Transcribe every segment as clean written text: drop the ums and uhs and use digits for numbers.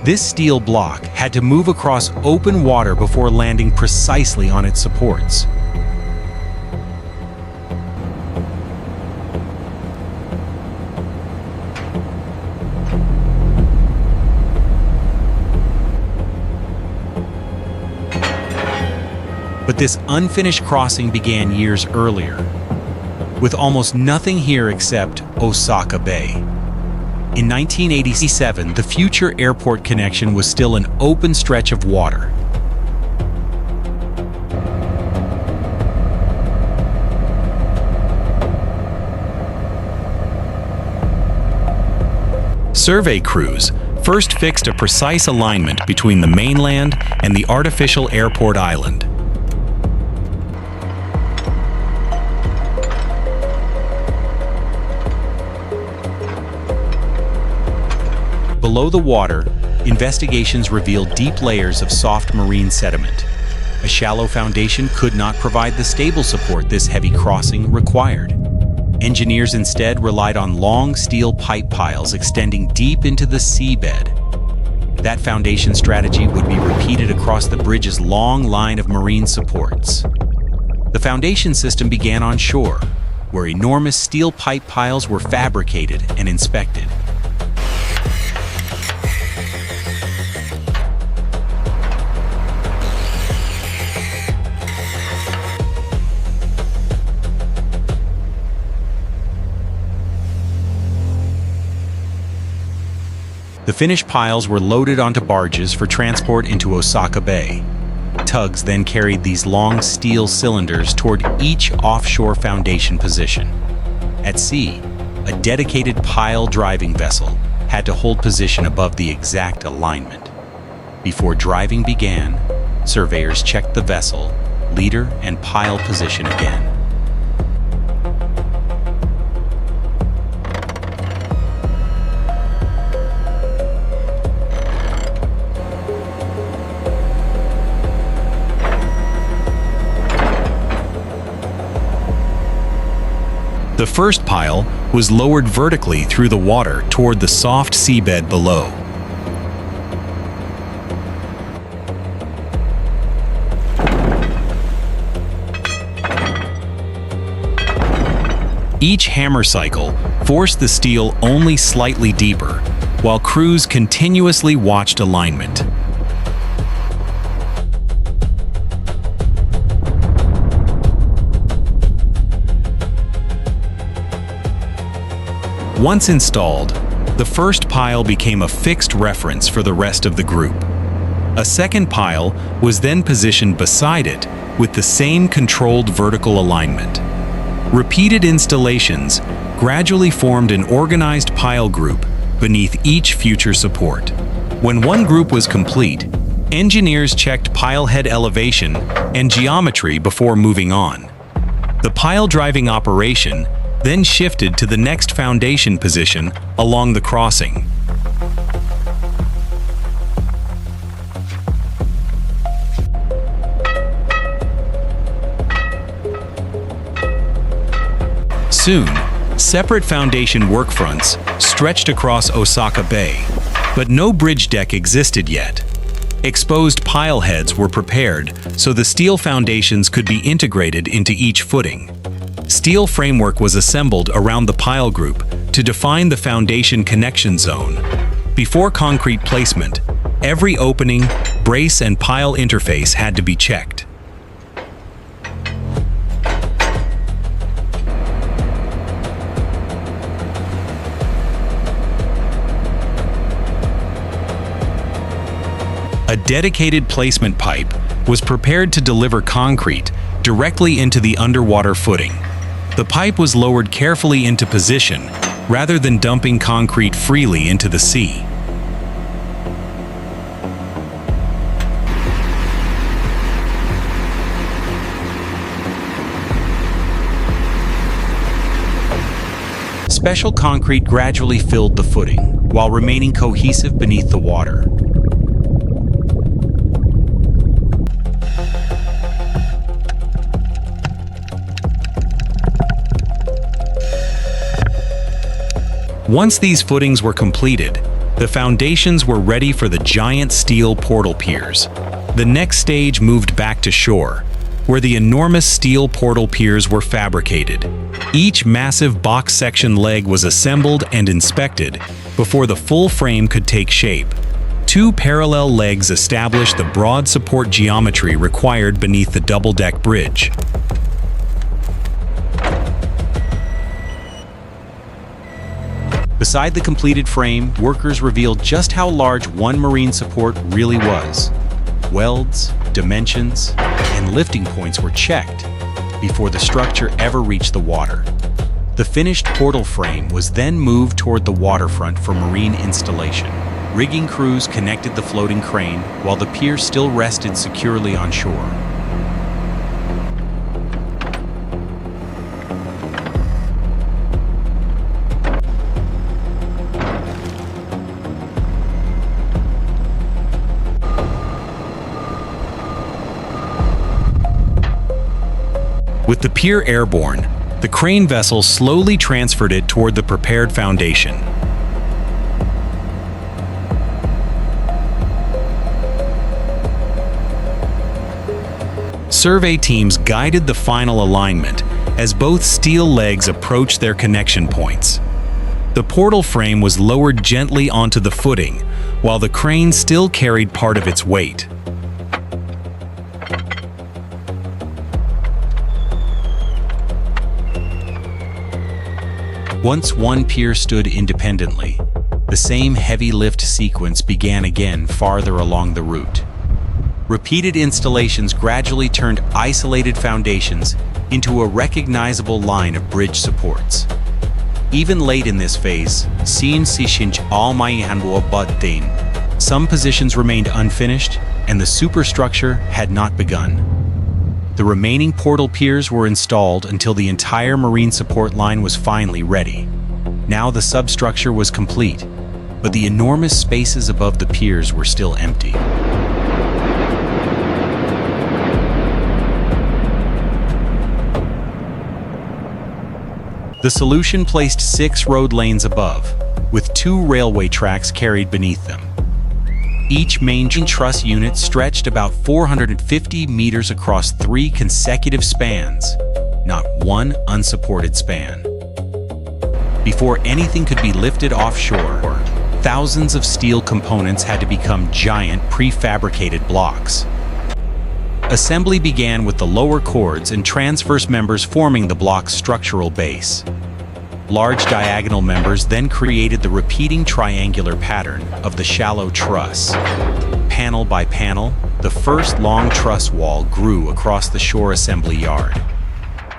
This steel block had to move across open water before landing precisely on its supports. But this unfinished crossing began years earlier, with almost nothing here except Osaka Bay. In 1987, the future airport connection was still an open stretch of water. Survey crews first fixed a precise alignment between the mainland and the artificial airport island. Below the water, investigations revealed deep layers of soft marine sediment. A shallow foundation could not provide the stable support this heavy crossing required. Engineers instead relied on long steel pipe piles extending deep into the seabed. That foundation strategy would be repeated across the bridge's long line of marine supports. The foundation system began on shore, where enormous steel pipe piles were fabricated and inspected. The finished piles were loaded onto barges for transport into Osaka Bay. Tugs then carried these long steel cylinders toward each offshore foundation position. At sea, a dedicated pile driving vessel had to hold position above the exact alignment. Before driving began, surveyors checked the vessel, leader, and pile position again. The first pile was lowered vertically through the water toward the soft seabed below. Each hammer cycle forced the steel only slightly deeper, while crews continuously watched alignment. Once installed, the first pile became a fixed reference for the rest of the group. A second pile was then positioned beside it with the same controlled vertical alignment. Repeated installations gradually formed an organized pile group beneath each future support. When one group was complete, engineers checked pile head elevation and geometry before moving on. The pile driving operation then shifted to the next foundation position along the crossing. Soon, separate foundation workfronts stretched across Osaka Bay, but no bridge deck existed yet. Exposed pile heads were prepared so the steel foundations could be integrated into each footing. Steel framework was assembled around the pile group to define the foundation connection zone. Before concrete placement, every opening, brace, and pile interface had to be checked. A dedicated placement pipe was prepared to deliver concrete directly into the underwater footing. The pipe was lowered carefully into position rather than dumping concrete freely into the sea. Special concrete gradually filled the footing while remaining cohesive beneath the water. Once these footings were completed, The foundations were ready for the giant steel portal piers. The next stage moved back to shore, where the enormous steel portal piers were fabricated. Each massive box section leg was assembled and inspected before the full frame could take shape. Two parallel legs established the broad support geometry required beneath the double-deck bridge. Beside the completed frame, workers revealed just how large one marine support really was. Welds, dimensions, and lifting points were checked before the structure ever reached the water. The finished portal frame was then moved toward the waterfront for marine installation. Rigging crews connected the floating crane while the pier still rested securely on shore. With the pier airborne, the crane vessel slowly transferred it toward the prepared foundation. Survey teams guided the final alignment as both steel legs approached their connection points. The portal frame was lowered gently onto the footing, while the crane still carried part of its weight. Once one pier stood independently, the same heavy lift sequence began again farther along the route. Repeated installations gradually turned isolated foundations into a recognizable line of bridge supports. Even late in this phase, some positions remained unfinished and the superstructure had not begun. The remaining portal piers were installed until the entire marine support line was finally ready. Now the substructure was complete, but the enormous spaces above the piers were still empty. The solution placed 6 road lanes above, with 2 railway tracks carried beneath them. Each main truss unit stretched about 450 meters across 3 consecutive spans, not one unsupported span. Before anything could be lifted offshore, thousands of steel components had to become giant prefabricated blocks. Assembly began with the lower chords and transverse members forming the block's structural base. Large diagonal members then created the repeating triangular pattern of the shallow truss. Panel by panel, the first long truss wall grew across the shore assembly yard.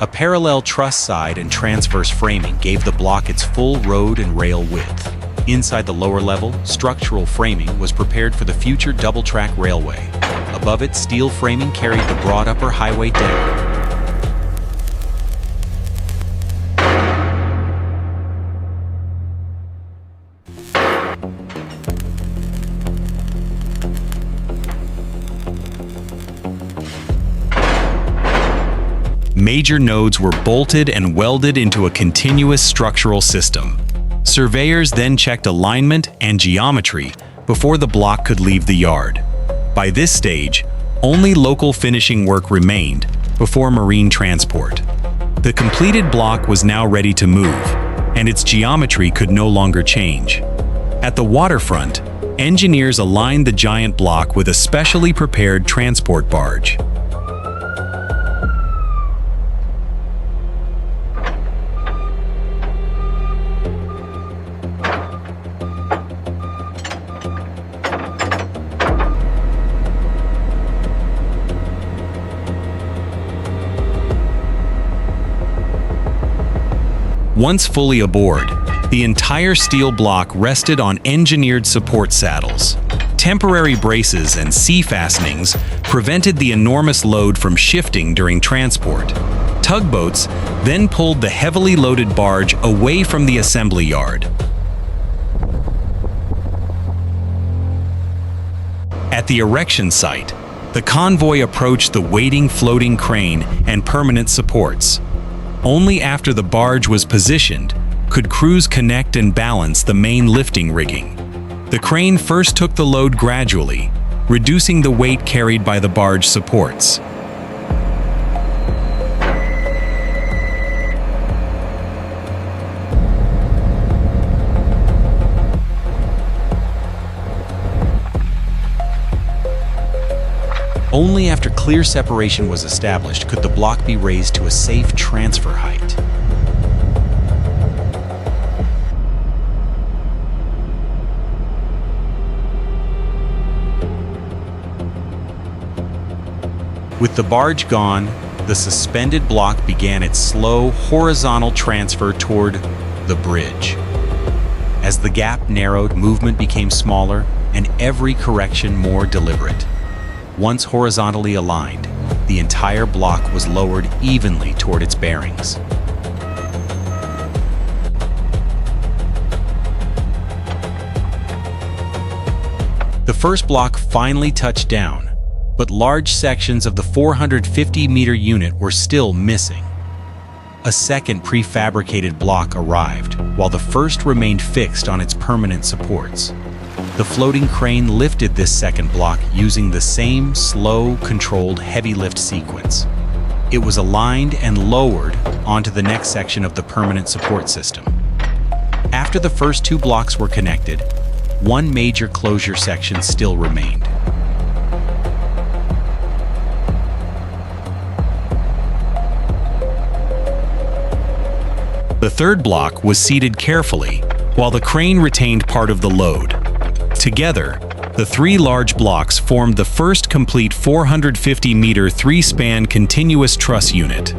A parallel truss side and transverse framing gave the block its full road and rail width. Inside the lower level, structural framing was prepared for the future double-track railway. Above it, steel framing carried the broad upper highway deck. Major nodes were bolted and welded into a continuous structural system. Surveyors then checked alignment and geometry before the block could leave the yard. By this stage, only local finishing work remained before marine transport. The completed block was now ready to move, and its geometry could no longer change. At the waterfront, engineers aligned the giant block with a specially prepared transport barge. Once fully aboard, the entire steel block rested on engineered support saddles. Temporary braces and C-fastenings prevented the enormous load from shifting during transport. Tugboats then pulled the heavily loaded barge away from the assembly yard. At the erection site, the convoy approached the waiting floating crane and permanent supports. Only after the barge was positioned could crews connect and balance the main lifting rigging. The crane first took the load gradually, reducing the weight carried by the barge supports. Only after clear separation was established could the block be raised to a safe transfer height. With the barge gone, the suspended block began its slow, horizontal transfer toward the bridge. As the gap narrowed, movement became smaller and every correction more deliberate. Once horizontally aligned, the entire block was lowered evenly toward its bearings. The first block finally touched down, but large sections of the 450-meter unit were still missing. A second prefabricated block arrived, while the first remained fixed on its permanent supports. The floating crane lifted this second block using the same slow, controlled heavy lift sequence. It was aligned and lowered onto the next section of the permanent support system. After the first two blocks were connected, one major closure section still remained. The third block was seated carefully, while the crane retained part of the load. Together, the three large blocks formed the first complete 450-meter three-span continuous truss unit.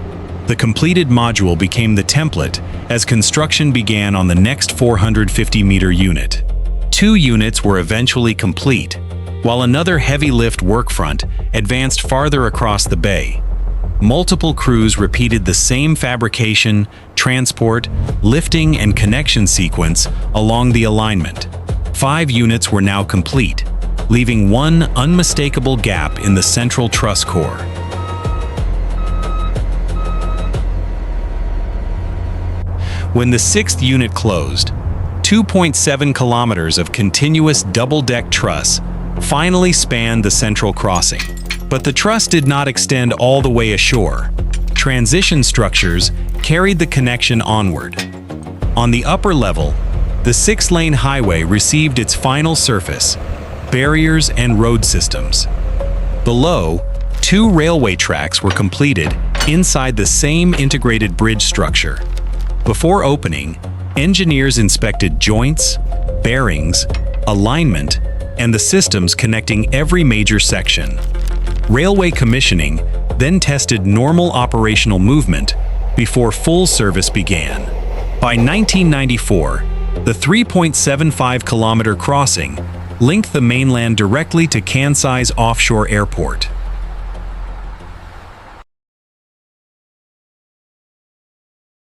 The completed module became the template as construction began on the next 450-meter unit. Two units were eventually complete, while another heavy-lift workfront advanced farther across the bay. Multiple crews repeated the same fabrication, transport, lifting, and connection sequence along the alignment. 5 units were now complete, leaving one unmistakable gap in the central truss core. When the 6th unit closed, 2.7 kilometers of continuous double-deck truss finally spanned the central crossing. But the truss did not extend all the way ashore. Transition structures carried the connection onward. On the upper level, the 6-lane highway received its final surface, barriers and road systems. Below, 2 railway tracks were completed inside the same integrated bridge structure. Before opening, engineers inspected joints, bearings, alignment, and the systems connecting every major section. Railway commissioning then tested normal operational movement before full service began. By 1994, the 3.75-kilometer crossing linked the mainland directly to Kansai's offshore airport.